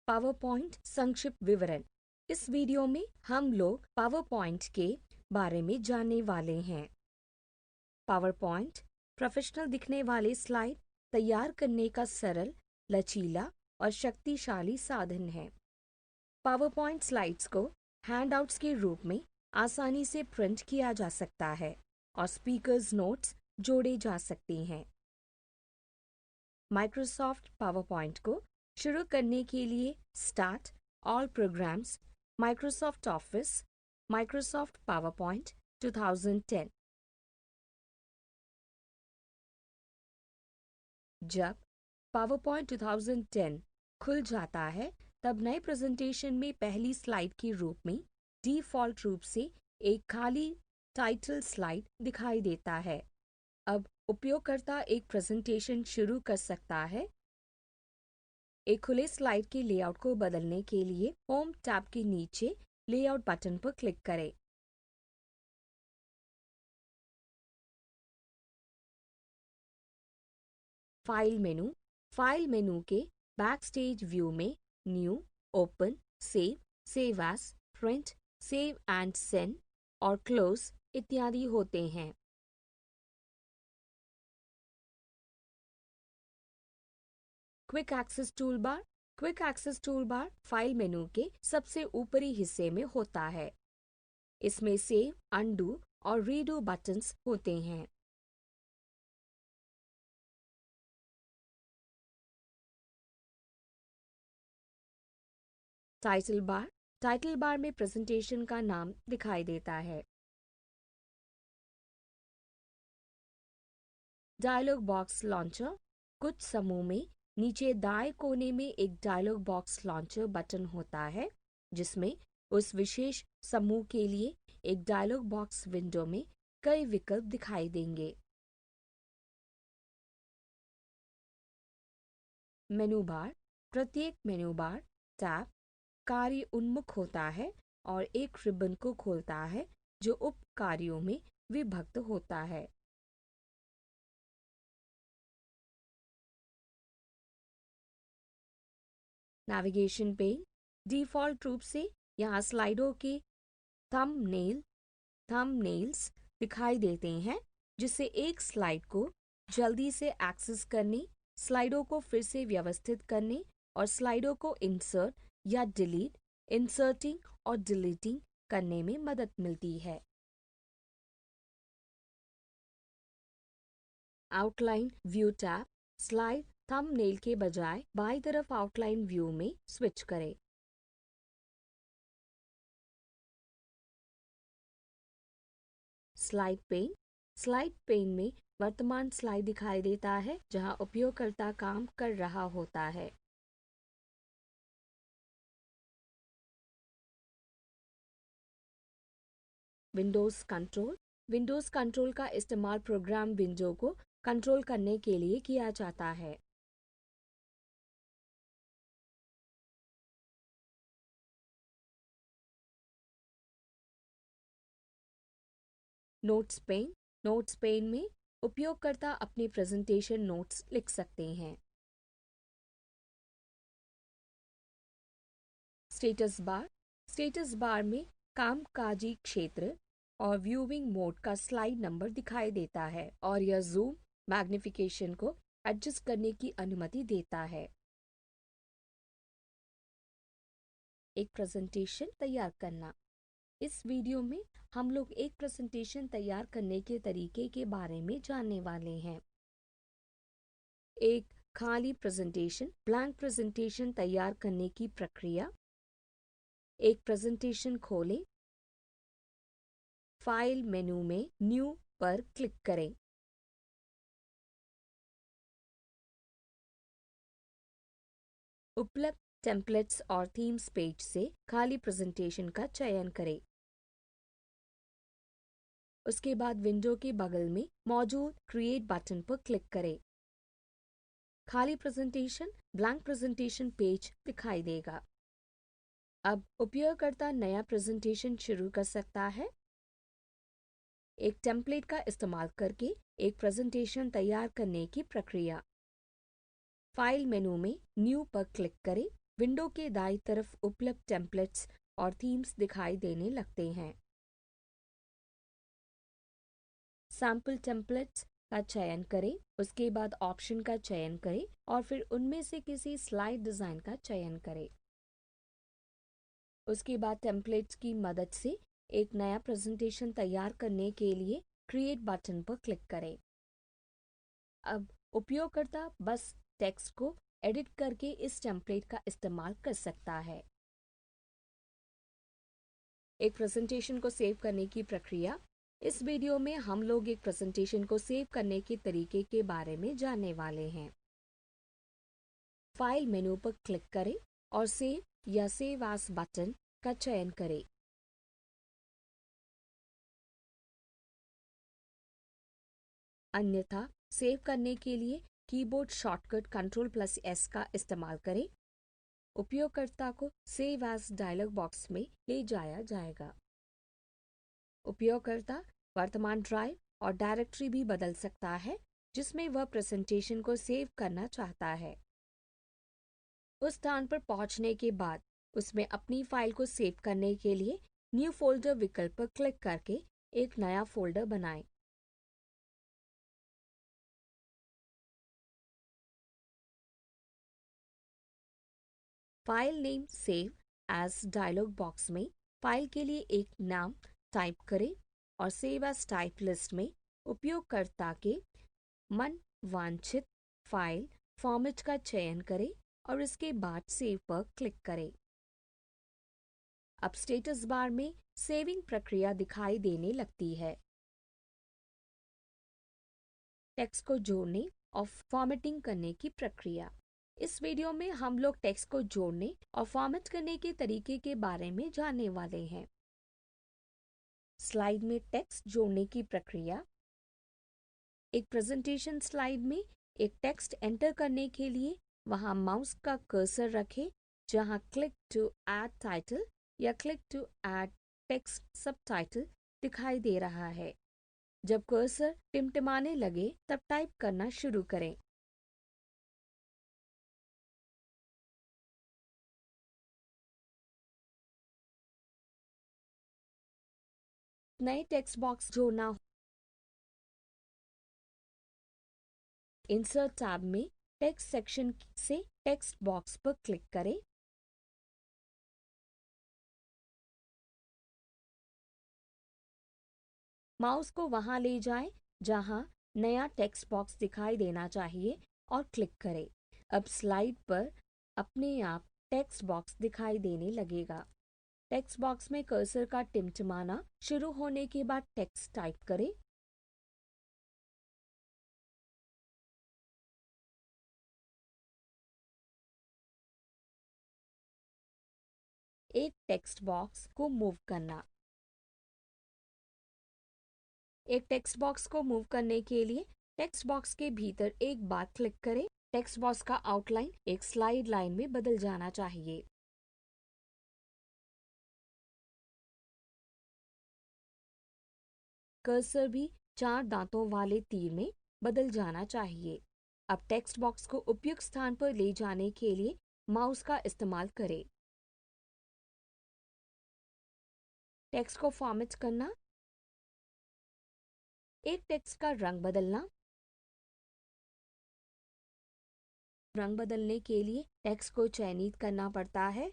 Power point संक्षिप्त विवरण। इस वीडियो में हम लोग पावर पॉइंट के बारे में जानने वाले हैं। पावर पॉइंट प्रोफेशनल दिखने वाले स्लाइड तैयार करने का सरल, लचीला और शक्तिशाली साधन है। पावर पॉइंट स्लाइड्स को हैंडआउट्स के रूप में आसानी से प्रिंट किया जा सकता है और स्पीकर्स नोट्स जोड़े जा सकते हैं। माइक्रोसॉफ्ट पावर पॉइंट को शुरू करने के लिए start, all programmes, Microsoft office, Microsoft power point 2010। जब पावर पॉइंट 2010 खुल जाता है तब नए प्रेजेंटेशन में पहली स्लाइड के रूप में डिफ़ॉल्ट रूप से एक खाली टाइटल स्लाइड दिखाई देता है। अब उपयोगकर्ता एक प्रेजेंटेशन शुरू कर सकता है। एक खुले स्लाइड के लेआउट को बदलने के लिए होम टैब के नीचे लेआउट बटन पर क्लिक करें। फाइल मेनू के बैकस्टेज व्यू में new, open, save as, print, save and send और क्लोज इत्यादि होते हैं। Quick access toolbar file menu के सबसे ऊपरी हिस्से में होता है। इसमें सेव, अनडू और रीडू बटन्स होते हैं। टाइटल बार में प्रेजेंटेशन का नाम दिखाई देता है। डायलॉग बॉक्स लॉन्चर कुछ समूह में नीचे दाएं कोने में एक डायलॉग बॉक्स लॉन्चर बटन होता है, जिसमें उस विशेष समूह के लिए एक डायलॉग बॉक्स विंडो में कई विकल्प दिखाई देंगे। मेनू बार प्रत्येक मेनू बार टैब कार्य उन्मुख होता है और एक रिबन को खोलता है जो उप कार्यों में विभक्त होता है। नेविगेशन पेन डिफ़ॉल्ट रूप से यहाँ स्लाइडों के थंबनेल्स दिखाई देते हैं, जिससे एक स्लाइड को जल्दी से एक्सेस करने, स्लाइडों को फिर से व्यवस्थित करने और स्लाइडों को इंसर्टिंग और डिलीटिंग करने में मदद मिलती है। Outline view tab slide thumbnail के बजाय बाईं तरफ आउटलाइन व्यू में स्विच करें। स्लाइड पेन में वर्तमान स्लाइड दिखाई देता है जहां उपयोगकर्ता काम कर रहा होता है। विंडोज कंट्रोल का इस्तेमाल प्रोग्राम विंडो को कंट्रोल करने के लिए किया जाता है। नोट्स पेन में उपयोगकर्ता अपने प्रेजेंटेशन नोट्स लिख सकते हैं। स्टेटस बार में कामकाजी क्षेत्र और व्यूइंग मोड का स्लाइड नंबर दिखाई देता है और यह जूम मैग्निफिकेशन को एडजस्ट करने की अनुमति देता है। एक प्रेजेंटेशन तैयार करना। इस वीडियो में हम लोग एक प्रेजेंटेशन तैयार करने के तरीके के बारे में जानने वाले हैं। एक खाली ब्लैंक प्रेजेंटेशन तैयार करने की प्रक्रिया। एक प्रेजेंटेशन खोलें। फाइल मेनू में न्यू पर क्लिक करें। उपलब्ध टेम्पलेट्स और थीम्स पेज से खाली प्रेजेंटेशन का चयन करें। उसके बाद विंडो के बगल में मौजूद क्रिएट बटन पर क्लिक करें। खाली ब्लैंक प्रेजेंटेशन पेज दिखाई देगा। अब उपयोगकर्ता नया प्रेजेंटेशन शुरू कर सकता है। एक टेम्पलेट का इस्तेमाल करके एक प्रेजेंटेशन तैयार करने की प्रक्रिया। फाइल मेनू में न्यू पर क्लिक करें विंडो के दाईं तरफ उपलब्ध टेम्पलेट्स और थीम्स दिखाई देने लगते हैं। सैम्पल टेम्पलेट्स का चयन करें, उसके बाद ऑप्शन का चयन करें और फिर उनमें से किसी स्लाइड डिज़ाइन का चयन करें। उसके बाद टेम्पलेट्स की मदद से एक नया प्रेजेंटेशन तैयार करने के लिए क्रिएट बटन पर क्लिक करें। अब उपयोगकर्ता बस टेक्स्ट को एडिट करके इस टेम्पलेट का इस्तेमाल कर सकता है। एक प्रेजेंटेशन को सेव करने की प्रक्रिया। इस वीडियो में हम लोग एक प्रेजेंटेशन को सेव करने के तरीके के बारे में जानने वाले हैं। फाइल मेनू पर क्लिक करें और सेव या सेव एज बटन का चयन करें। अन्यथा सेव करने के लिए कीबोर्ड शॉर्टकट Ctrl+S का इस्तेमाल करें। उपयोगकर्ता को सेव एज डायलॉग बॉक्स में ले जाया जाएगा। उपयोगकर्ता वर्तमान ड्राइव और डायरेक्टरी भी बदल सकता है जिसमें वह प्रेजेंटेशन को सेव करना चाहता है। उस स्थान पर पहुंचने के बाद उसमें अपनी फाइल को सेव करने के लिए न्यू फोल्डर विकल्प पर क्लिक करके एक नया फोल्डर बनाएं। File name save as dialog box में फाइल के लिए एक नाम टाइप करें और सेव एज टाइप लिस्ट में उपयोगकर्ता के मन वांछित फाइल फॉर्मेट का चयन करें और इसके बाद सेव पर क्लिक करें। अब स्टेटस बार में सेविंग प्रक्रिया दिखाई देने लगती है। टेक्स्ट को जोड़ने और फॉर्मेटिंग करने की प्रक्रिया। इस वीडियो में हम लोग टेक्स्ट को जोड़ने और फॉर्मेट करने के तरीके के बारे में जानने वाले हैं। स्लाइड में टेक्स्ट जोड़ने की प्रक्रिया। एक प्रेजेंटेशन स्लाइड में एक टेक्स्ट एंटर करने के लिए वहां माउस का कर्सर रखें जहां क्लिक टू ऐड टाइटल या click to add text subtitle दिखाई दे रहा है। जब कर्सर टिमटिमाने लगे तब टाइप करना शुरू करें। नए टेक्स्ट बॉक्स जोड़ना। इंसर्ट टैब में टेक्स्ट सेक्शन से टेक्स्ट बॉक्स पर क्लिक करें। माउस को वहां ले जाएं जहां नया टेक्स्ट बॉक्स दिखाई देना चाहिए और क्लिक करें। अब स्लाइड पर अपने आप टेक्स्ट बॉक्स दिखाई देने लगेगा। टेक्स्ट बॉक्स में कर्सर का टिमटिमाना शुरू होने के बाद टेक्स्ट टाइप करें। एक टेक्स्ट बॉक्स को मूव करना। एक टेक्स्ट बॉक्स को मूव करने के लिए टेक्स्ट बॉक्स के भीतर एक बार क्लिक करें। टेक्स्ट बॉक्स का आउटलाइन एक स्लाइड लाइन में बदल जाना चाहिए। कर्सर भी 4 दांतों वाले तीर में बदल जाना चाहिए। अब टेक्स्ट बॉक्स को उपयुक्त स्थान पर ले जाने के लिए माउस का इस्तेमाल करें। टेक्स्ट को फॉर्मेट करना। एक टेक्स्ट का रंग बदलना। रंग बदलने के लिए टेक्स्ट को चयनित करना पड़ता है।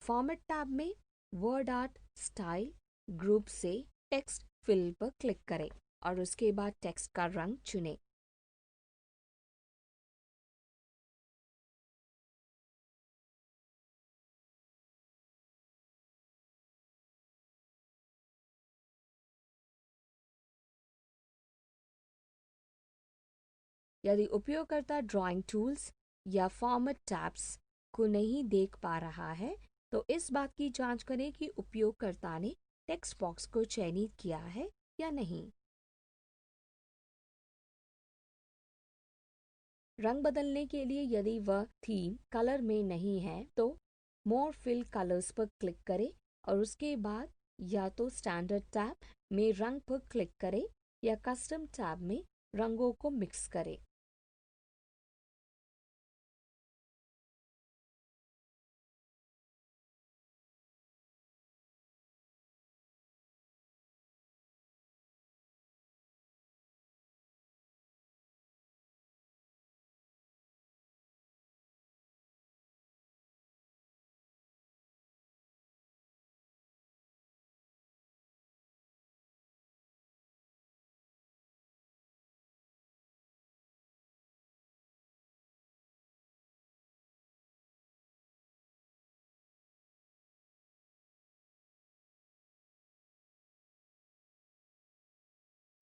फॉर्मेट टैब में वर्ड आर्ट स्टाइल ग्रुप से टेक्स्ट फिल पर क्लिक करें और उसके बाद टेक्स्ट का रंग चुनें। यदि उपयोगकर्ता ड्राइंग टूल्स या फॉर्मेट टैब्स को नहीं देख पा रहा है तो इस बात की जांच करें कि उपयोगकर्ता ने टेक्स्ट बॉक्स को चयनित किया है या नहीं। रंग बदलने के लिए यदि वह थीम कलर में नहीं है तो मोर फिल कलर्स पर क्लिक करें और उसके बाद या तो स्टैंडर्ड टैब में रंग पर क्लिक करें या कस्टम टैब में रंगों को मिक्स करें।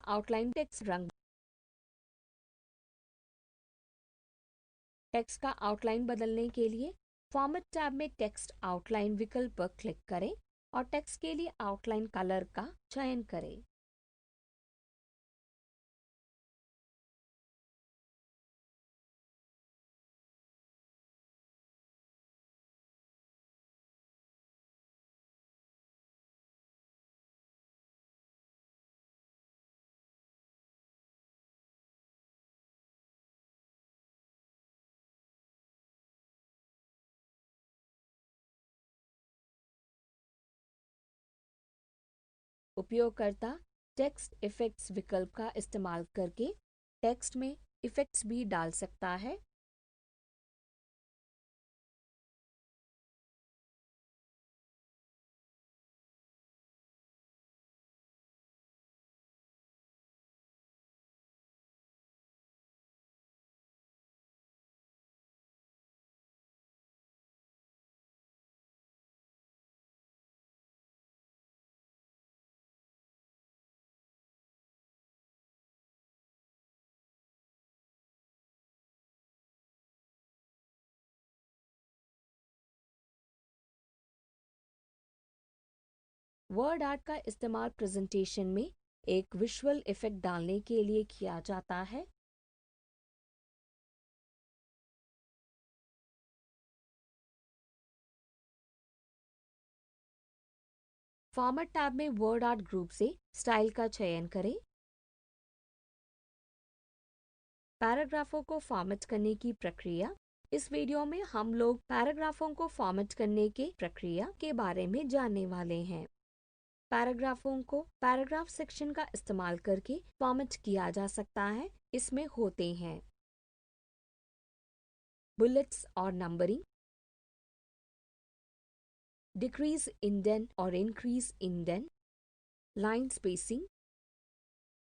आउटलाइन टेक्स्ट रंग। टेक्स्ट का आउटलाइन बदलने के लिए फॉर्मेट टैब में टेक्स्ट आउटलाइन विकल्प पर क्लिक करें और टेक्स्ट के लिए आउटलाइन कलर का चयन करें। उपयोगकर्ता टेक्स्ट इफेक्ट्स विकल्प का इस्तेमाल करके टेक्स्ट में इफेक्ट्स भी डाल सकता है। वर्ड आर्ट का इस्तेमाल प्रेजेंटेशन में एक विजुअल इफेक्ट डालने के लिए किया जाता है। फॉर्मेट टैब में वर्ड आर्ट ग्रुप से स्टाइल का चयन करें। पैराग्राफों को फॉर्मेट करने की प्रक्रिया। इस वीडियो में हम लोग पैराग्राफों को फॉर्मेट करने के प्रक्रिया के बारे में जानने वाले हैं। पैराग्राफों को पैराग्राफ सेक्शन का इस्तेमाल करके फॉर्मेट किया जा सकता है। इसमें होते हैं बुलेट्स और नंबरिंग, डिक्रीज इंडेंट और increase indent, line spacing,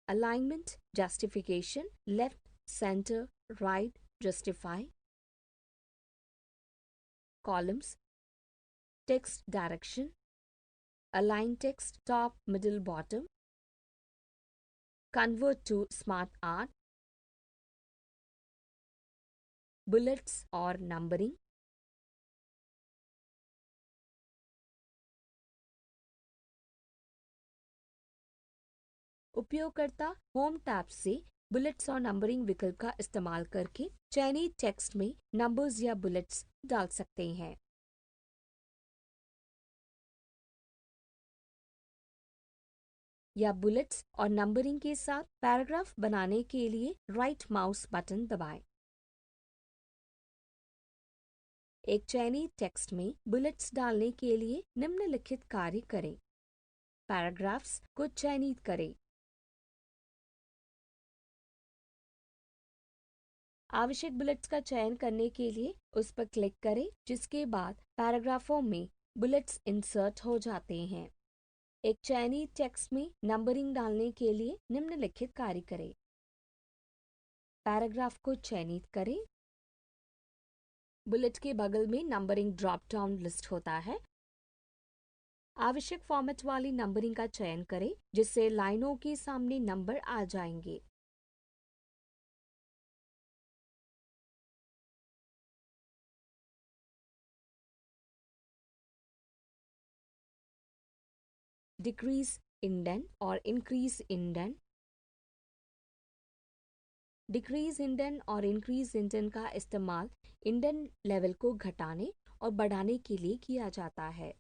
alignment, justification, left, centre, right, justify, columns, text direction, align text top, middle, bottom, convert to smart art, bullets और numbering, उपयोगकर्ता होम टैब से बुलेट्स और numbering विकल्प का इस्तेमाल करके चयनित टेक्स्ट में नंबर्स या बुलेट्स डाल सकते हैं। या बुलेट्स और नंबरिंग के साथ पैराग्राफ बनाने के लिए राइट माउस बटन दबाएं। एक चयनित टेक्स्ट में बुलेट्स डालने के लिए निम्नलिखित कार्य करें। पैराग्राफ्स को चयनित करें। आवश्यक बुलेट्स का चयन करने के लिए उस पर क्लिक करें, जिसके बाद पैराग्राफों में बुलेट्स इंसर्ट हो जाते हैं। एक चयनित टेक्स्ट में नंबरिंग डालने के लिए निम्नलिखित कार्य करें। पैराग्राफ को चयनित करें। बुलेट के बगल में नंबरिंग ड्रॉप डाउन लिस्ट होता है। आवश्यक फॉर्मेट वाली नंबरिंग का चयन करें, जिससे लाइनों के सामने नंबर आ जाएंगे। डिक्रीज इंडेंट और इंक्रीज इंडेंट। डिक्रीज इंडेंट और इंक्रीज इंडेंट का इस्तेमाल इंडेंट लेवल को घटाने और बढ़ाने के लिए किया जाता है।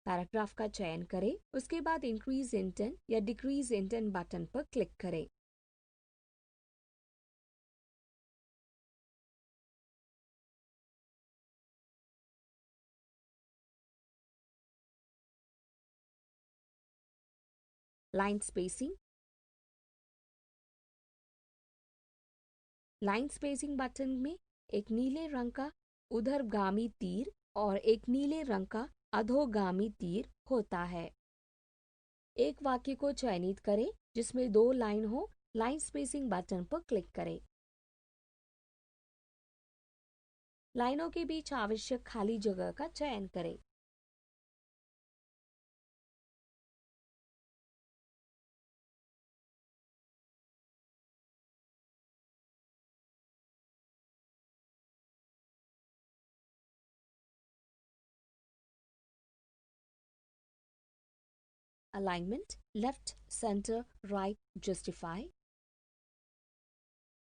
पैराग्राफ का चयन करें, उसके बाद इंक्रीज इंटेंट या डिक्रीज इंटेंट बटन पर क्लिक करें। Line spacing. Line spacing button में एक नीले रंग का ऊर्ध्वगामी तीर और एक नीले रंग का अधोगामी तीर होता है। एक वाक्य को चयनित करें जिसमें 2 लाइन हो। लाइन स्पेसिंग बटन पर क्लिक करें। लाइनों के बीच आवश्यक खाली जगह का चयन करें। Alignment left, centre, right, justify.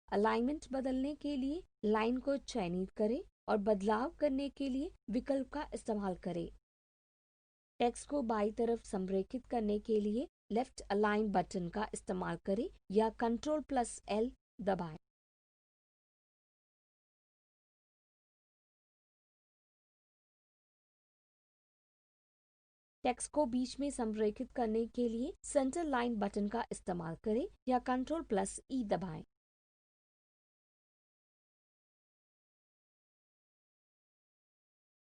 Alignment बदलने के लिए लाइन को चयनित करें और बदलाव करने के लिए विकल्प का इस्तेमाल करें। टेक्स्ट को बाईं तरफ संरेखित करने के लिए लेफ्ट अलाइन बटन का इस्तेमाल करें या Ctrl+L दबाएं। टेक्स्ट को बीच में संरेखित करने के लिए सेंटर लाइन बटन का इस्तेमाल करें या Ctrl+E दबाएं।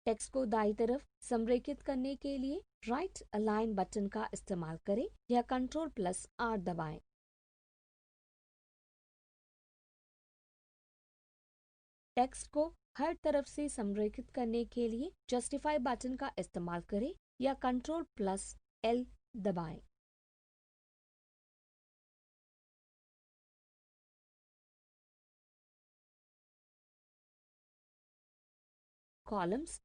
टेक्स्ट को दाईं तरफ संरेखित करने के लिए राइट अलाइन बटन का इस्तेमाल करें या Ctrl+R दबाएं। टेक्स्ट को हर तरफ से संरेखित करने के लिए जस्टिफाई बटन का इस्तेमाल करें या Ctrl+L दबाएं। कॉलम्स।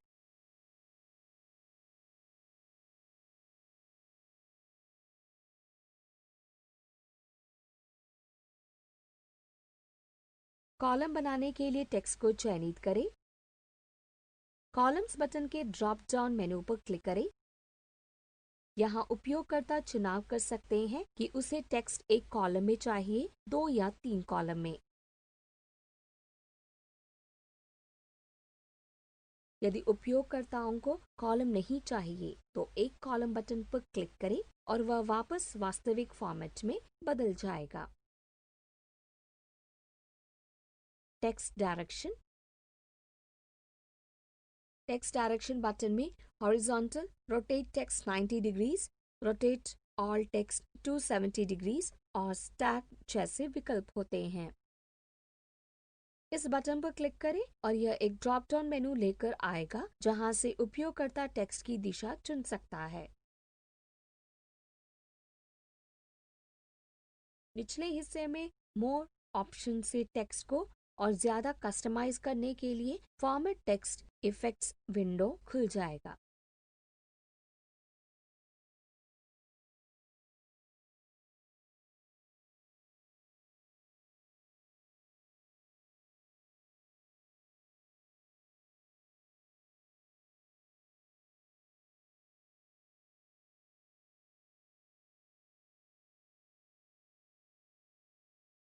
कॉलम बनाने के लिए टेक्स्ट को चयनित करें। कॉलम्स बटन के ड्रॉप डाउन मेनू पर क्लिक करें। यहाँ उपयोगकर्ता चुनाव कर सकते हैं कि उसे टेक्स्ट एक कॉलम में चाहिए, 2 या 3 कॉलम में। यदि उपयोगकर्ताओं को कॉलम नहीं चाहिए तो एक कॉलम बटन पर क्लिक करें और वह वापस वास्तविक फॉर्मेट में बदल जाएगा। Text direction. Text direction button में horizontal, rotate text 90 degrees, rotate all text 270 degrees और स्टैक जैसे विकल्प होते हैं। इस बटन पर क्लिक करें और यह एक ड्रॉप डाउन मेनू लेकर आएगा जहां से उपयोगकर्ता टेक्स्ट की दिशा चुन सकता है। निचले हिस्से में मोर ऑप्शन से टेक्स्ट को और ज्यादा कस्टमाइज करने के लिए फॉर्मेट टेक्स्ट इफेक्ट्स विंडो खुल जाएगा।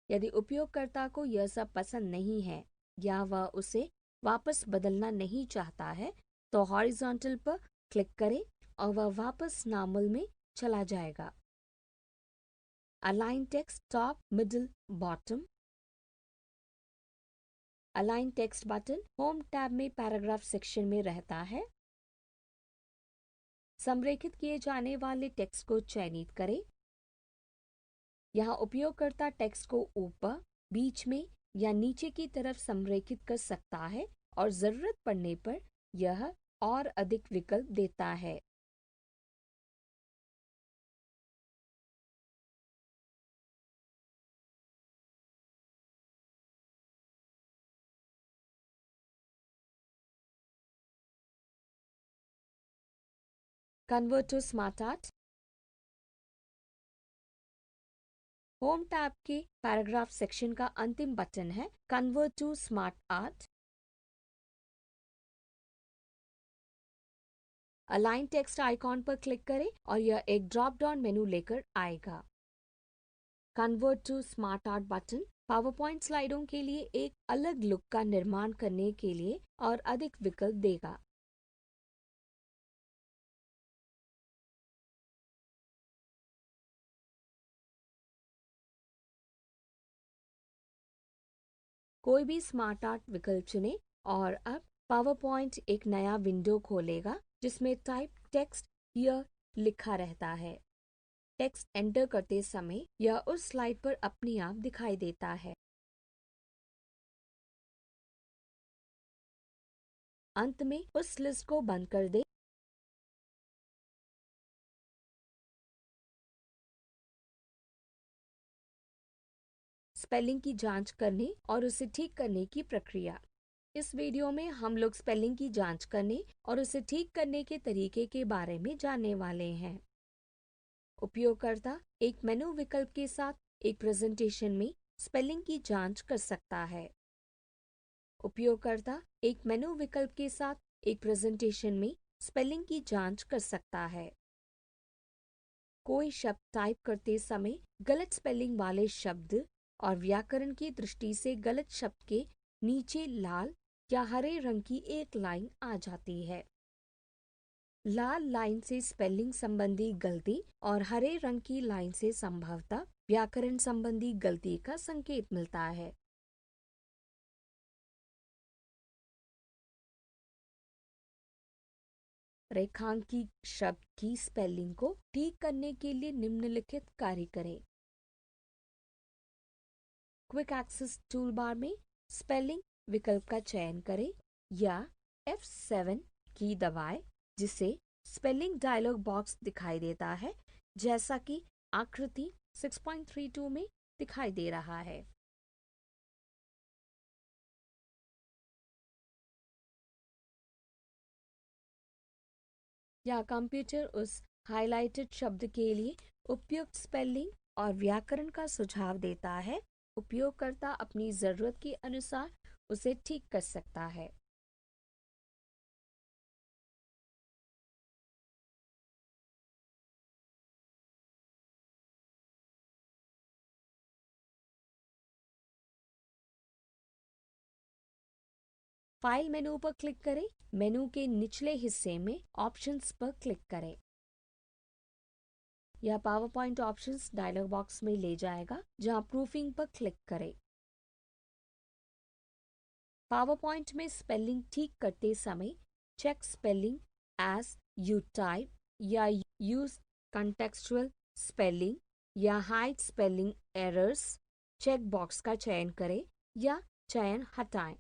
यदि उपयोगकर्ता को यह सब पसंद नहीं है या वह उसे वापस बदलना नहीं चाहता है तो हॉरिजॉन्टल पर क्लिक करें और वह वापस नॉर्मल में चला जाएगा। Align text top, middle, bottom. Align text button home tab में पैराग्राफ सेक्शन में रहता है। संरेखित किए जाने वाले टेक्स्ट को चयनित करें। यहाँ उपयोगकर्ता टेक्स्ट को ऊपर, बीच में या नीचे की तरफ संरेखित कर सकता है और जरूरत पड़ने पर यह और अधिक विकल्प देता है। Convert to smart art. Home tab के पैराग्राफ सेक्शन का अंतिम बटन है convert to smart art. Align text icon पर क्लिक करें और यह एक ड्रॉप डाउन मेनू लेकर आएगा। Convert to smart art button PowerPoint स्लाइडों के लिए एक अलग लुक का निर्माण करने के लिए और अधिक विकल्प देगा। कोई भी स्मार्ट आर्ट विकल्प चुनें और अब पावर पॉइंट एक नया विंडो खोलेगा जिसमें टाइप टेक्स्ट हियर लिखा रहता है। टेक्स्ट एंटर करते समय यह उस स्लाइड पर अपने आप दिखाई देता है। अंत में उस लिस्ट को बंद कर दें। स्पेलिंग की जांच करने और उसे ठीक करने की प्रक्रिया। इस वीडियो में हम लोग स्पेलिंग की जांच करने और उसे ठीक करने के तरीके के बारे में जानने वाले हैं। उपयोगकर्ता एक मेनू विकल्प के साथ एक प्रेजेंटेशन में स्पेलिंग की जांच कर सकता है। उपयोगकर्ता एक मेनू विकल्प के साथ एक प्रेजेंटेशन में स्पेलिंग की जांच कर सकता है। कोई शब्द टाइप करते समय गलत स्पेलिंग वाले शब्द और व्याकरण की दृष्टि से गलत शब्द के नीचे लाल या हरे रंग की एक लाइन आ जाती है। लाल लाइन से स्पेलिंग संबंधी गलती और हरे रंग की लाइन से संभवतः व्याकरण संबंधी गलती का संकेत मिलता है। रेखांकित शब्द की स्पेलिंग को ठीक करने के लिए निम्नलिखित कार्य करें। क्विक एक्सेस टूलबार में स्पेलिंग विकल्प का चयन करें या F7 की दबाएं, जिससे स्पेलिंग डायलॉग बॉक्स दिखाई देता है जैसा कि आकृति 6.32 में दिखाई दे रहा है। या कंप्यूटर उस हाइलाइटेड शब्द के लिए उपयुक्त स्पेलिंग और व्याकरण का सुझाव देता है। उपयोगकर्ता अपनी जरूरत के अनुसार उसे ठीक कर सकता है। फाइल मेनू पर क्लिक करें। मेनू के निचले हिस्से में ऑप्शंस पर क्लिक करें। यह PowerPoint options dialog box में ले जाएगा, जहां प्रूफिंग पर क्लिक करें। पावर पॉइंट में स्पेलिंग ठीक करते समय check spelling as you type या यूज कंटेक्चुअल स्पेलिंग या hide spelling errors check box का चयन करें या चयन हटाएं।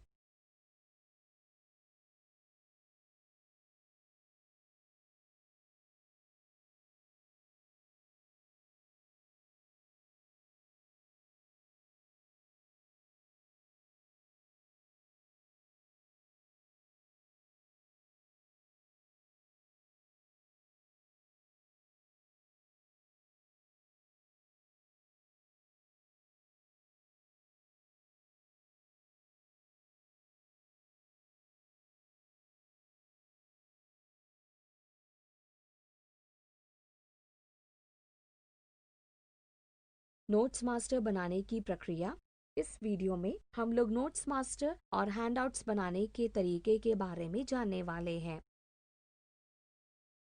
नोट्स मास्टर बनाने की प्रक्रिया। इस वीडियो में हम लोग नोट्स मास्टर और हैंडआउट्स बनाने के तरीके के बारे में जानने वाले हैं।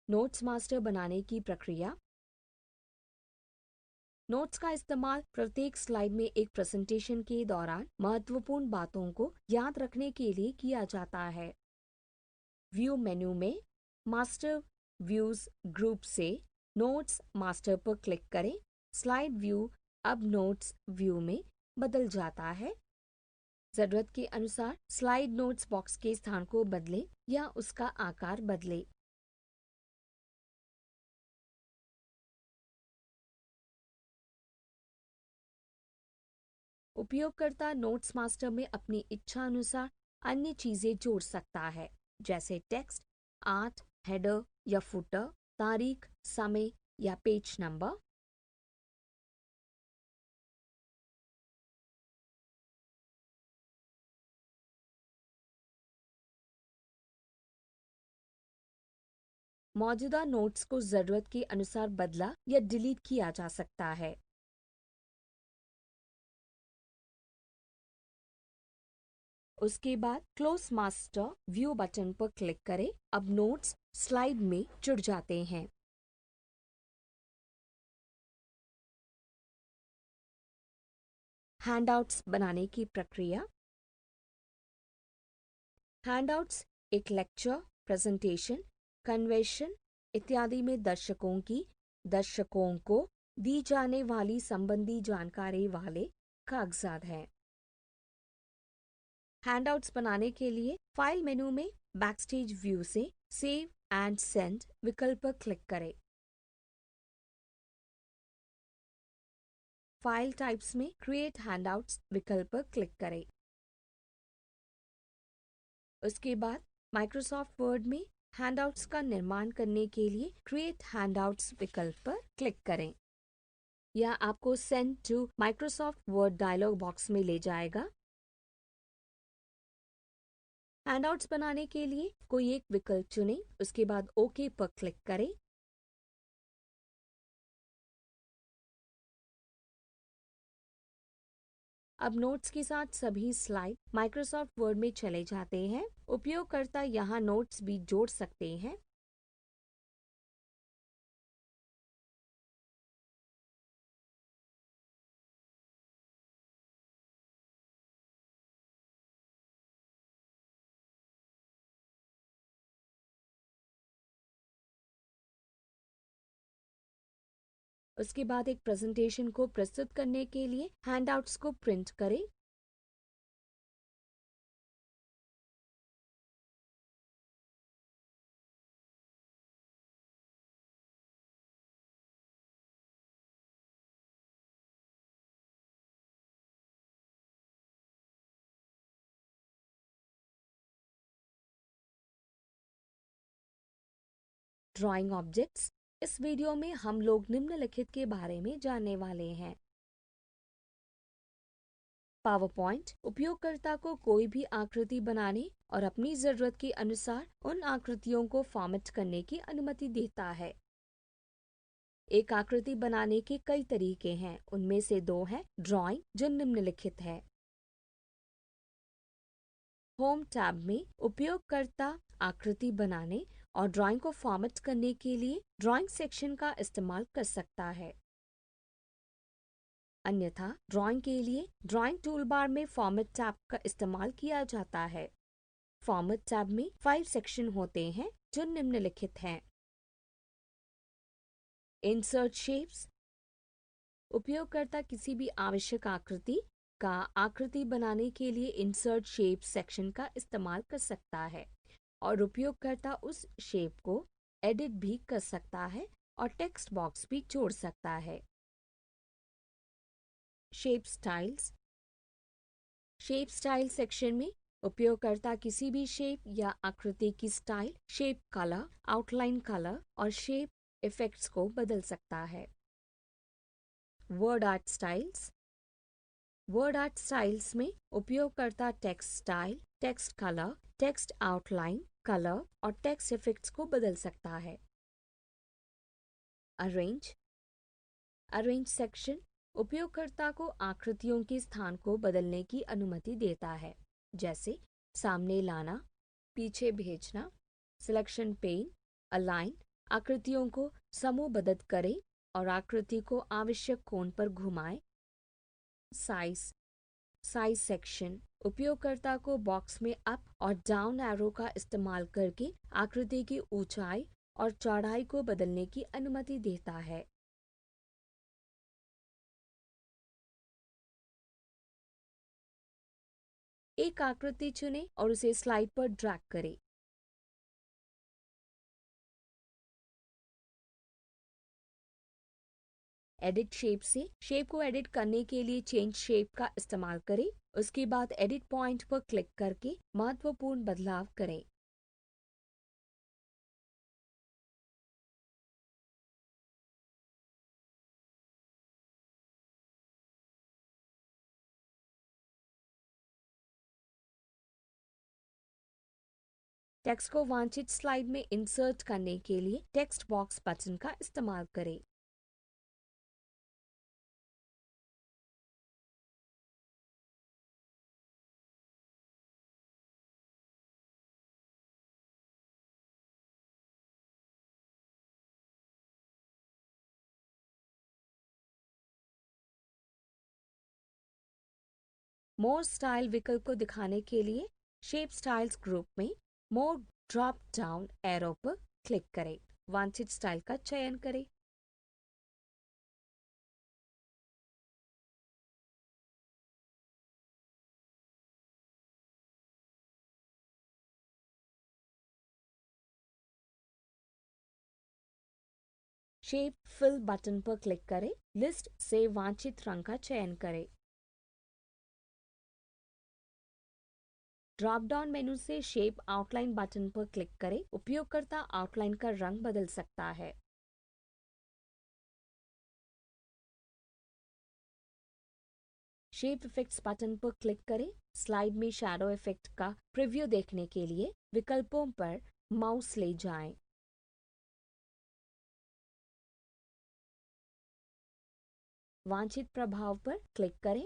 नोट्स मास्टर बनाने की प्रक्रिया। नोट्स का इस्तेमाल प्रत्येक स्लाइड में एक प्रेजेंटेशन के दौरान महत्वपूर्ण बातों को याद रखने के लिए किया जाता है। व्यू मेन्यू में मास्टर व्यूज ग्रुप से नोट्स मास्टर पर क्लिक करें। स्लाइड व्यू अब नोट्स व्यू में बदल जाता है। जरूरत के अनुसार स्लाइड नोट्स बॉक्स के स्थान को बदलें या उसका आकार बदलें। उपयोगकर्ता नोट्स मास्टर में अपनी इच्छा अनुसार अन्य चीजें जोड़ सकता है, जैसे टेक्स्ट, आर्ट, हेडर या फुटर, तारीख, समय या पेज नंबर। मौजूदा नोट्स को जरूरत के अनुसार बदला या डिलीट किया जा सकता है। उसके बाद क्लोज मास्टर व्यू बटन पर क्लिक करें। अब नोट्स स्लाइड में जुड़ जाते हैं। हैंडआउट्स बनाने की प्रक्रिया। हैंडआउट्स एक लेक्चर, प्रेजेंटेशन, कन्वेंशन इत्यादि में दर्शकों को दी जाने वाली संबंधी जानकारी वाले कागजात हैं। हैंडआउट्स बनाने के लिए फाइल मेनू में बैकस्टेज व्यू से सेव एंड सेंड विकल्प पर क्लिक करें। फाइल टाइप्स में क्रिएट हैंडआउट्स विकल्प पर क्लिक करें। उसके बाद माइक्रोसॉफ्ट वर्ड में हैंडआउट्स का निर्माण करने के लिए क्रिएट हैंडआउट्स विकल्प पर क्लिक करें। यह आपको send to Microsoft Word dialog box में ले जाएगा। हैंडआउट्स बनाने के लिए कोई एक विकल्प चुनें, उसके बाद ओके पर क्लिक करें। अब नोट्स के साथ सभी स्लाइड माइक्रोसॉफ्ट वर्ड में चले जाते हैं। उपयोगकर्ता यहाँ नोट्स भी जोड़ सकते हैं। उसके बाद एक प्रेजेंटेशन को प्रस्तुत करने के लिए हैंडआउट्स को प्रिंट करें। Drawing objects. इस वीडियो में हम लोग निम्नलिखित के बारे में जानने वाले हैं। पावर पॉइंट उपयोगकर्ता को कोई भी आकृति बनाने और अपनी जरूरत के अनुसार उन आकृतियों को फॉर्मेट करने की अनुमति देता है। एक आकृति बनाने के कई तरीके हैं, उनमें से दो हैं ड्राइंग, जो निम्नलिखित है। होम टैब में उपयोगकर्ता आकृति बनाने और ड्राइंग को फॉर्मेट करने के लिए ड्राइंग सेक्शन का इस्तेमाल कर सकता है। अन्यथा ड्राइंग के लिए ड्राइंग टूलबार में फॉर्मेट टैब का इस्तेमाल किया जाता है। फॉर्मेट टैब में 5 सेक्शन होते हैं जो निम्नलिखित हैं। Insert shapes. उपयोगकर्ता किसी भी आवश्यक आकृति का आकृति बनाने के लिए इंसर्ट शेप सेक्शन का इस्तेमाल कर सकता है और उपयोगकर्ता उस शेप को एडिट भी कर सकता है और टेक्स्ट बॉक्स भी जोड़ सकता है। Shape styles. Shape style section में उपयोगकर्ता किसी भी शेप या आकृति की style, shape colour, outline colour और शेप इफेक्ट्स को बदल सकता है। Word art styles. Word art styles में उपयोगकर्ता text style, text colour, text outline colour और टेक्स्ट इफेक्ट्स को बदल सकता है। अरेंज। अरेंज सेक्शन उपयोगकर्ता को आकृतियों के स्थान को बदलने की अनुमति देता है, जैसे सामने लाना, पीछे भेजना, सिलेक्शन पेन, अलाइन, आकृतियों को समूहबद्ध करें और आकृति को आवश्यक कोण पर घुमाएं। साइज। साइज सेक्शन उपयोगकर्ता को बॉक्स में अप और डाउन एरो का इस्तेमाल करके आकृति की ऊंचाई और चौड़ाई को बदलने की अनुमति देता है। एक आकृति चुनें और उसे स्लाइड पर ड्रैग करें। एडिट शेप से शेप को एडिट करने के लिए चेंज शेप का इस्तेमाल करें। उसके बाद एडिट पॉइंट पर क्लिक करके महत्वपूर्ण बदलाव करें। टेक्स्ट को वांछित स्लाइड में इंसर्ट करने के लिए टेक्स्ट बॉक्स बटन का इस्तेमाल करें। मोर स्टाइल विकल्प को दिखाने के लिए शेप स्टाइल्स ग्रुप में मोर ड्रॉप डाउन एरो पर क्लिक करें। वांछित स्टाइल का चयन करें। शेप फिल बटन पर क्लिक करें। लिस्ट से वांछित रंग का चयन करें। ड्रॉप डाउन मेनू से शेप आउटलाइन बटन पर क्लिक करें। उपयोगकर्ता आउटलाइन का रंग बदल सकता है। शेप इफेक्ट्स बटन पर क्लिक करें। स्लाइड में शैडो इफेक्ट का प्रीव्यू देखने के लिए विकल्पों पर माउस ले जाएं। वांछित प्रभाव पर क्लिक करें।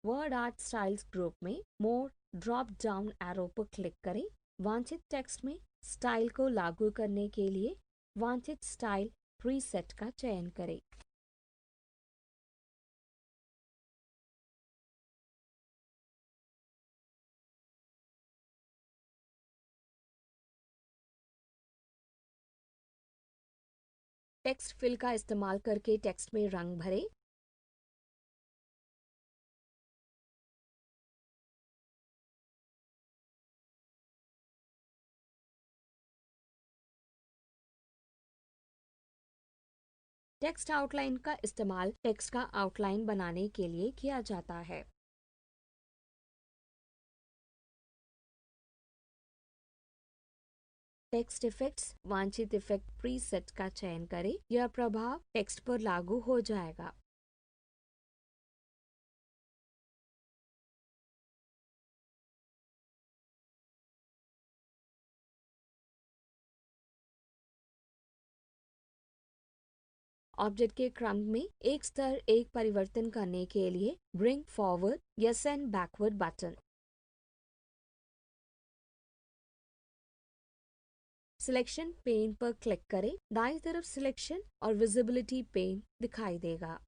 वर्ड आर्ट स्टाइल्स ग्रुप में मोर ड्रॉप डाउन एरो पर क्लिक करें। वांछित टेक्स्ट में स्टाइल को लागू करने के लिए वांछित स्टाइल प्रीसेट का चयन करें। टेक्स्ट फिल का इस्तेमाल करके टेक्स्ट में रंग भरें। टेक्स्ट आउटलाइन का इस्तेमाल टेक्स्ट का आउटलाइन बनाने के लिए किया जाता है। टेक्स्ट इफेक्ट्स वांछित इफेक्ट प्रीसेट का चयन करें। यह प्रभाव टेक्स्ट पर लागू हो जाएगा। ऑब्जेक्ट के क्रम में एक स्तर एक परिवर्तन करने के लिए ब्रिंग फॉरवर्ड या send backward button. Selection pen पर क्लिक करें। दाईं तरफ सिलेक्शन और विजिबिलिटी पेन दिखाई देगा।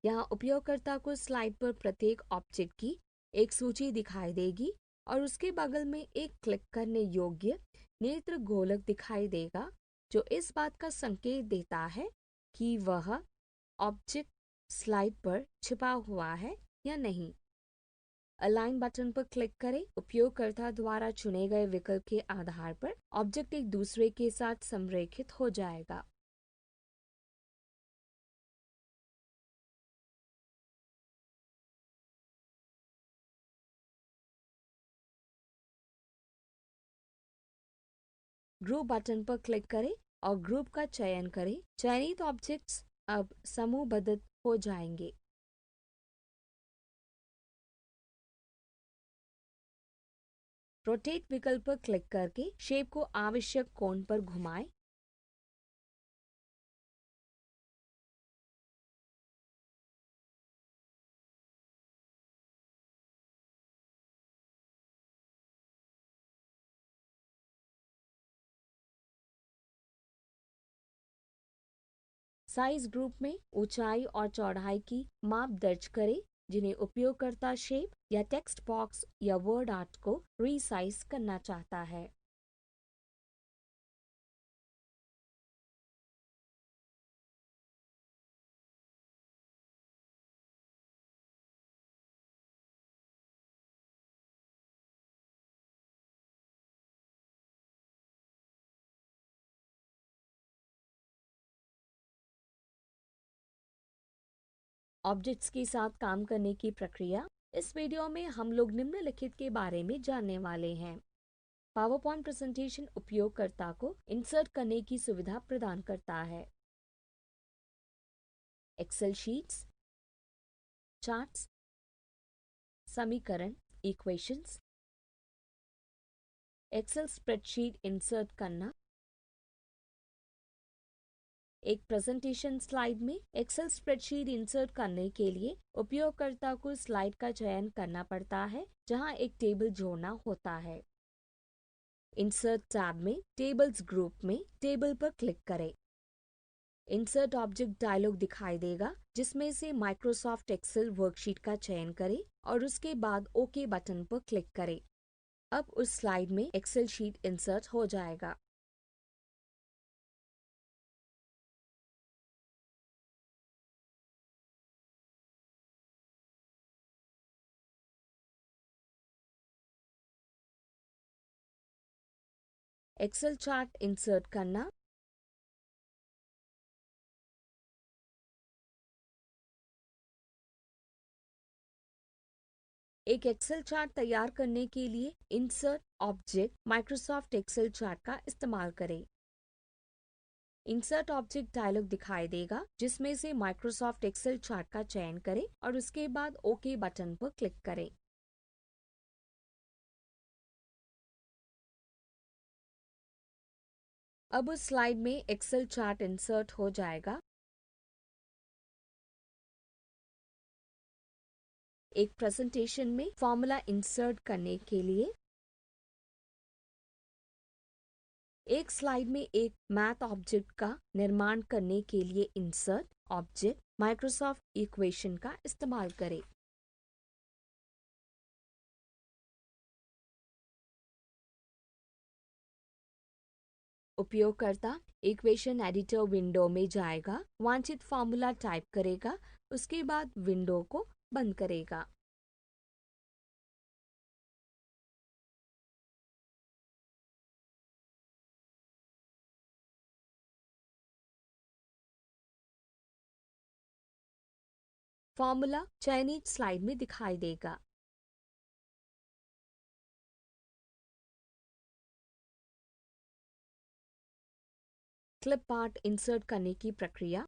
यहाँ उपयोगकर्ता को स्लाइड पर प्रत्येक ऑब्जेक्ट की एक सूची दिखाई देगी और उसके बगल में एक क्लिक करने योग्य नेत्र गोलक दिखाई देगा, जो इस बात का संकेत देता है कि वह ऑब्जेक्ट स्लाइड पर छिपा हुआ है या नहीं। अलाइन बटन पर क्लिक करें। उपयोगकर्ता द्वारा चुने गए विकल्प के आधार पर ऑब्जेक्ट एक दूसरे के साथ संरेखित हो जाएगा। ग्रुप बटन पर क्लिक करें और ग्रुप का चयन करें। चयनित ऑब्जेक्ट्स अब समूहबद्ध हो जाएंगे। रोटेट विकल्प पर क्लिक करके शेप को आवश्यक कोण पर घुमाएं। साइज ग्रुप में ऊंचाई और चौड़ाई की माप दर्ज करें, जिन्हें उपयोगकर्ता शेप या टेक्स्ट बॉक्स या वर्ड आर्ट को रीसाइज करना चाहता है। ऑब्जेक्ट्स के साथ काम करने की प्रक्रिया। इस वीडियो में हम लोग निम्नलिखित के बारे में जानने वाले हैं। पावर पॉइंट प्रेजेंटेशन उपयोगकर्ता को इंसर्ट करने की सुविधा प्रदान करता है। एक्सेल शीट्स, चार्ट्स, समीकरण, इक्वेशंस। एक्सेल स्प्रेडशीट इंसर्ट करना। एक प्रेजेंटेशन स्लाइड में एक्सेल स्प्रेडशीट इंसर्ट करने के लिए उपयोगकर्ता को स्लाइड का चयन करना पड़ता है जहां एक टेबल जोड़ना होता है। इंसर्ट टैब में टेबल्स ग्रुप में टेबल पर क्लिक करें। इंसर्ट ऑब्जेक्ट डायलॉग दिखाई देगा जिसमें से माइक्रोसॉफ्ट एक्सेल वर्कशीट का चयन करें और उसके बाद ओके बटन पर क्लिक करें। अब उस स्लाइड में एक्सेल शीट इंसर्ट हो जाएगा। एक्सेल चार्ट इंसर्ट करना। एक एक्सेल चार्ट तैयार करने के लिए insert object Microsoft Excel chart का इस्तेमाल करें। इंसर्ट ऑब्जेक्ट डायलॉग दिखाई देगा जिसमें से माइक्रोसॉफ्ट एक्सेल चार्ट का चयन करें और उसके बाद ओके बटन पर क्लिक करें। अब उस स्लाइड में एक्सेल चार्ट इंसर्ट हो जाएगा। एक प्रेजेंटेशन में फॉर्मूला इंसर्ट करने के लिए एक स्लाइड में एक मैथ ऑब्जेक्ट का निर्माण करने के लिए इंसर्ट ऑब्जेक्ट माइक्रोसॉफ्ट इक्वेशन का इस्तेमाल करें। उपयोगकर्ता इक्वेशन एडिटर विंडो में जाएगा, वांछित फॉर्मूला टाइप करेगा, उसके बाद विंडो को बंद करेगा। फॉर्मूला चयनित स्लाइड में दिखाई देगा। क्लिप आर्ट इंसर्ट करने की प्रक्रिया।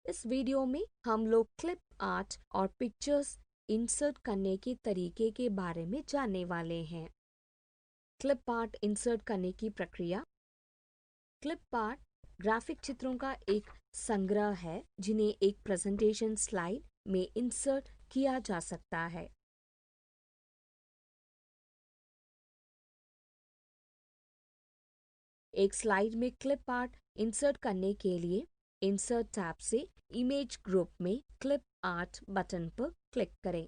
इस वीडियो में हम लोग क्लिप आर्ट और पिक्चर्स इंसर्ट करने के तरीके के बारे में जानने वाले हैं। क्लिप आर्ट इंसर्ट करने की प्रक्रिया। क्लिप आर्ट ग्राफिक चित्रों का एक संग्रह है जिन्हें एक प्रेजेंटेशन स्लाइड में इंसर्ट किया जा सकता है। एक स्लाइड में क्लिप आर्ट इंसर्ट करने के लिए इंसर्ट टैब से इमेज ग्रुप में क्लिप आर्ट बटन पर क्लिक करें।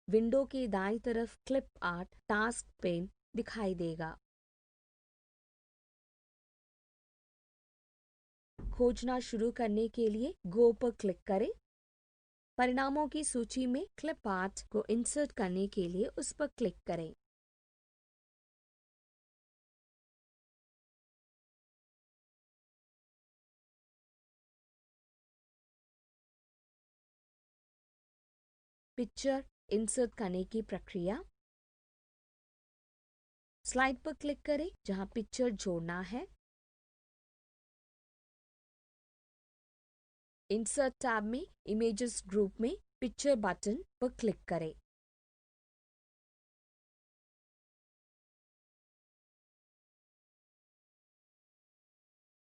विंडो के दाईं तरफ क्लिप आर्ट टास्क पेन दिखाई देगा। खोजना शुरू करने के लिए गो पर क्लिक करें। परिणामों की सूची में क्लिप आर्ट को इंसर्ट करने के लिए उस पर क्लिक करें। पिक्चर इंसर्ट करने की प्रक्रिया। स्लाइड पर क्लिक करें जहां पिक्चर जोड़ना है। इंसर्ट टैब में इमेजेस ग्रुप में पिक्चर बटन पर क्लिक करें।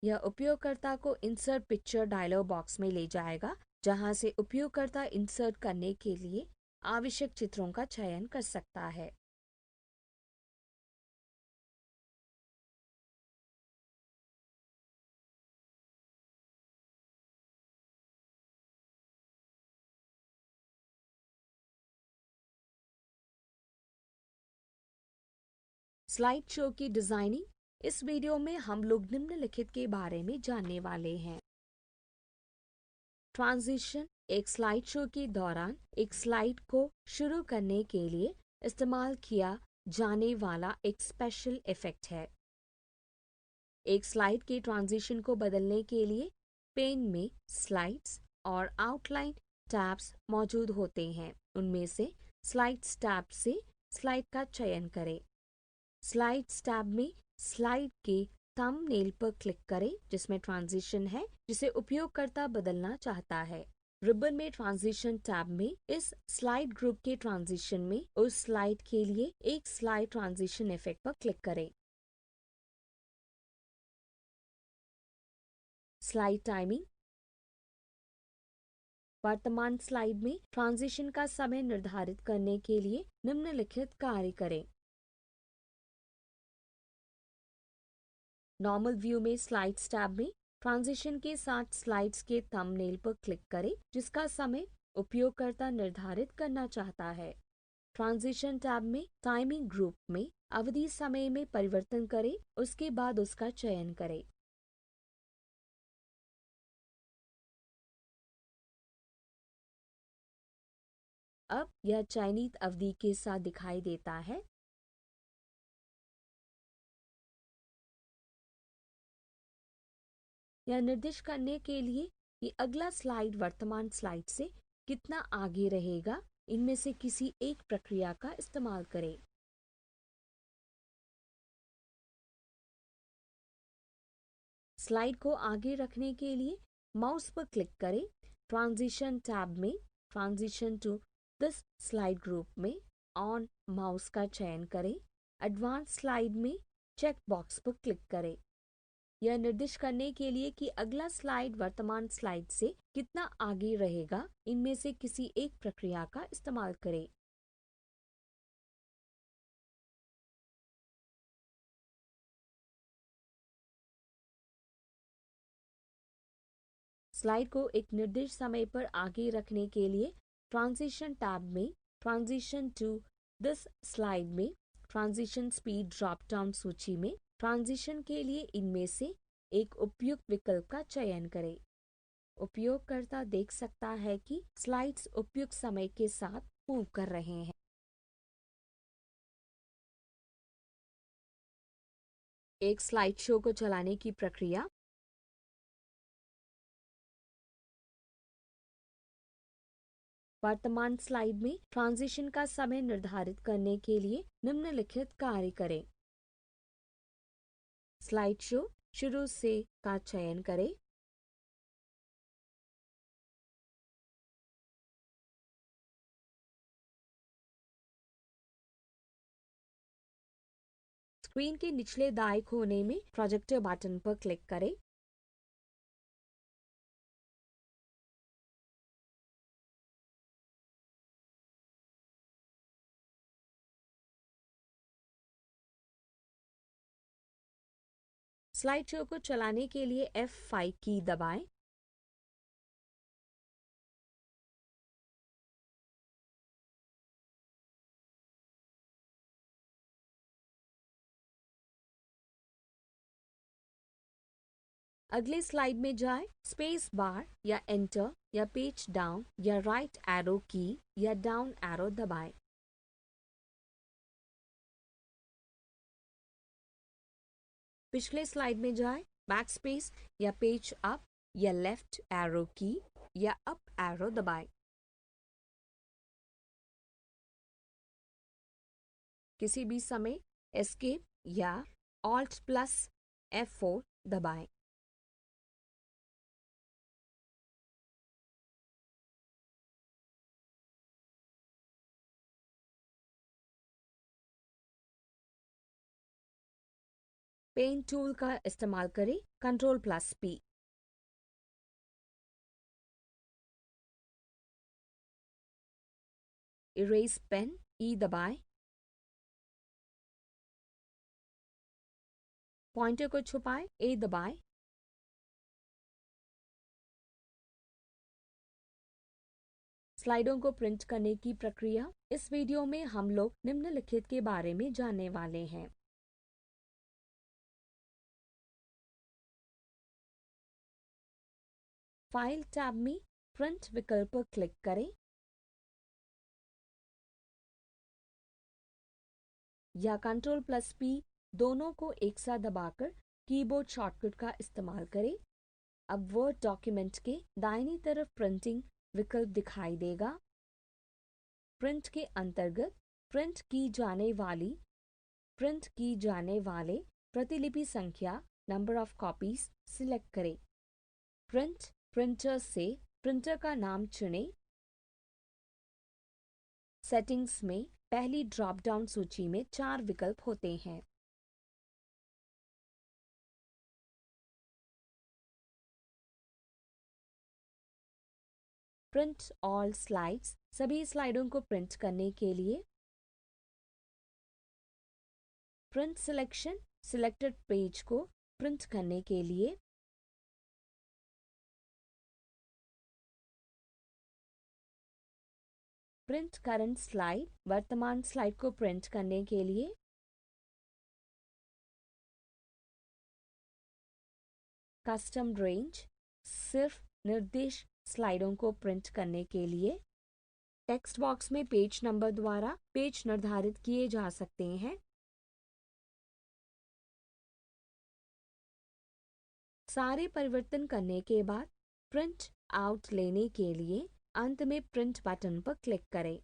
यह उपयोगकर्ता को इंसर्ट पिक्चर डायलॉग बॉक्स में ले जाएगा जहां से उपयोगकर्ता इंसर्ट करने के लिए आवश्यक चित्रों का चयन कर सकता है। स्लाइड शो की डिजाइनिंग। इस वीडियो में हम लोग निम्नलिखित के बारे में जानने वाले हैं। ट्रांजिशन एक स्लाइड शो के दौरान एक स्लाइड को शुरू करने के लिए इस्तेमाल किया जाने वाला एक स्पेशल इफेक्ट है। एक स्लाइड के ट्रांजिशन को बदलने के लिए पेन में स्लाइड्स और आउटलाइन टैब्स मौजूद होते हैं। उनमें से स्लाइड्स टैब से स्लाइड का चयन करें। स्लाइड्स टैब में स्लाइड के थंबनेल पर क्लिक करें जिसमें ट्रांजिशन है जिसे उपयोगकर्ता बदलना चाहता है। रिबन में ट्रांजिशन टैब में इस स्लाइड ग्रुप के ट्रांजिशन में उस स्लाइड के लिए एक स्लाइड ट्रांजिशन इफेक्ट पर क्लिक करें। Slide timing. वर्तमान स्लाइड में ट्रांजिशन का समय निर्धारित करने के लिए निम्नलिखित कार्य करें। नॉर्मल व्यू में स्लाइड्स टैब में ट्रांजिशन के साथ स्लाइड्स के थंबनेल पर क्लिक करें जिसका समय उपयोगकर्ता निर्धारित करना चाहता है। ट्रांजिशन टैब में टाइमिंग ग्रुप में अवधि समय में परिवर्तन करें, उसके बाद उसका चयन करें। अब यह चयनित अवधि के साथ दिखाई देता है। यह निर्दिष्ट करने के लिए कि अगला स्लाइड वर्तमान स्लाइड से कितना आगे रहेगा, इनमें से किसी एक प्रक्रिया का इस्तेमाल करें। स्लाइड को आगे रखने के लिए माउस पर क्लिक करें। ट्रांजिशन टैब में transition to this slide group में ऑन माउस का चयन करें। एडवांस स्लाइड में चेक बॉक्स पर क्लिक करें। यह निर्दिष्ट करने के लिए कि अगला स्लाइड वर्तमान स्लाइड से कितना आगे रहेगा, इनमें से किसी एक प्रक्रिया का इस्तेमाल करें। स्लाइड को एक निर्दिष्ट समय पर आगे रखने के लिए ट्रांजिशन टैब में ट्रांजिशन टू दिस स्लाइड में ट्रांजिशन स्पीड ड्रॉप डाउन सूची में ट्रांजिशन के लिए इनमें से एक उपयुक्त विकल्प का चयन करें। उपयोगकर्ता देख सकता है कि स्लाइड्स उपयुक्त समय के साथ मूव कर रहे हैं। एक स्लाइड शो को चलाने की प्रक्रिया। वर्तमान स्लाइड में ट्रांजिशन का समय निर्धारित करने के लिए निम्नलिखित कार्य करें। स्लाइड शो शुरू से का चयन करें। स्क्रीन के निचले दाएं कोने में प्रोजेक्टर बटन पर क्लिक करें। स्लाइड शो को चलाने के लिए F5 की दबाएं। अगले स्लाइड में जाएं, स्पेस बार या एंटर या पेज डाउन या राइट एरो की या डाउन एरो दबाएं। पिछले स्लाइड में जाएं, बैक स्पेस या पेज अप या लेफ्ट एरो की या अप एरो दबाएं। किसी भी समय एस्केप या ऑल्ट प्लस F4 दबाएं। पेन टूल का इस्तेमाल करें, control plus P। Erase pen E दबाएं। पॉइंटर को छुपाएं, A दबाएं। स्लाइडों को प्रिंट करने की प्रक्रिया। इस वीडियो में हम लोग निम्नलिखित के बारे में जानने वाले हैं। फाइल टैब में प्रिंट विकल्प पर क्लिक करें या कंट्रोल प्लस P दोनों को एक साथ दबाकर कीबोर्ड शॉर्टकट का इस्तेमाल करें। अब वर्ड डॉक्यूमेंट के दाहिनी तरफ प्रिंटिंग विकल्प दिखाई देगा। प्रिंट के अंतर्गत प्रिंट की जाने वाले प्रतिलिपि संख्या नंबर ऑफ कॉपीज सिलेक्ट करें। प्रिंट प्रिंटर से प्रिंटर का नाम चुनें। सेटिंग्स में पहली ड्रॉप डाउन सूची में 4 विकल्प होते हैं। प्रिंट ऑल स्लाइड्स सभी स्लाइडों को प्रिंट करने के लिए। प्रिंट सिलेक्शन सिलेक्टेड पेज को प्रिंट करने के लिए। प्रिंट करंट स्लाइड वर्तमान स्लाइड को प्रिंट करने के लिए। कस्टम रेंज सिर्फ निर्दिष्ट स्लाइडों को प्रिंट करने के लिए। टेक्स्ट बॉक्स में पेज नंबर द्वारा पेज निर्धारित किए जा सकते हैं। सारे परिवर्तन करने के बाद प्रिंट आउट लेने के लिए अंत में प्रिंट बटन पर क्लिक करें।